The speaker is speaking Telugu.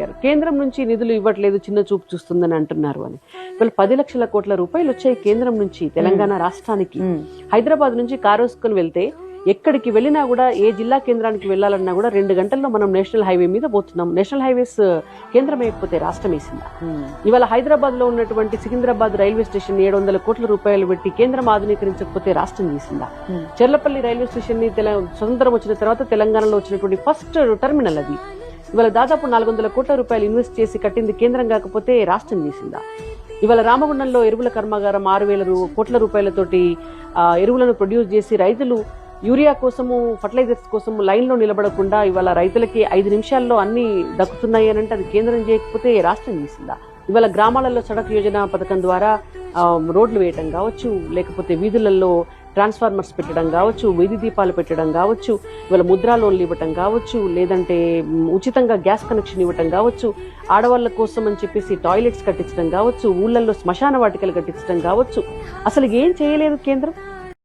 అడిగారు. కేంద్రం నుంచి నిధులు ఇవ్వట్లేదు, చిన్న చూపు చూస్తుందని అంటున్నారు అని. ఇవాళ 10 లక్షల కోట్ల రూపాయలు వచ్చాయి కేంద్రం నుంచి తెలంగాణ రాష్ట్రానికి. హైదరాబాద్ నుంచి కారోసుకొని వెళ్తే ఎక్కడికి వెళ్ళినా కూడా, ఏ జిల్లా కేంద్రానికి వెళ్ళాలన్నా కూడా 2 గంటల్లో మనం నేషనల్ హైవే మీద పోతున్నాం. నేషనల్ హైవేస్ కేంద్రం అయిపోతే రాష్ట్రం వేసిందా? ఇవాళ హైదరాబాద్ లో ఉన్నటువంటి సికింద్రాబాద్ రైల్వే స్టేషన్ 700 కోట్ల రూపాయలు పెట్టి కేంద్రం ఆధునీకరించకపోతే రాష్ట్రం చేసిందా? చెర్లపల్లి రైల్వే స్టేషన్ ని స్వతంత్రం వచ్చిన తర్వాత తెలంగాణలో వచ్చినటువంటి ఫస్ట్ టెర్మినల్ అది. ఇవాళ దాదాపు 400 కోట్ల రూపాయలు ఇన్వెస్ట్ చేసి కట్టింది కేంద్రం కాకపోతే రాష్ట్రం చేసిందా? ఇవాళ రామగుండంలో ఎరువుల కర్మాగారం 6,000 కోట్ల రూపాయలతోటి ఎరువులను ప్రొడ్యూస్ చేసి రైతులు యూరియా కోసము, ఫర్టిలైజర్స్ కోసము లైన్లో నిలబడకుండా ఇవాళ రైతులకి 5 నిమిషాల్లో అన్ని దక్కుతున్నాయి అని అంటే అది కేంద్రం చేయకపోతే రాష్ట్రం చేసిందా? ఇవాళ గ్రామాలలో సడక్ యోజన పథకం ద్వారా రోడ్లు వేయటం కావచ్చు, లేకపోతే వీధులలో ట్రాన్స్ఫార్మర్స్ పెట్టడం కావచ్చు, వీధి దీపాలు పెట్టడం కావచ్చు, ఇవాళ ముద్రా లోన్లు ఇవ్వటం కావచ్చు, లేదంటే ఉచితంగా గ్యాస్ కనెక్షన్ ఇవ్వటం కావచ్చు, ఆడవాళ్ళ కోసం అని చెప్పేసి టాయిలెట్స్ కట్టించడం కావచ్చు, ఊళ్ళల్లో శ్మశాన వాటికలు కట్టించడం కావచ్చు. అసలు ఏం చేయలేదు కేంద్రం.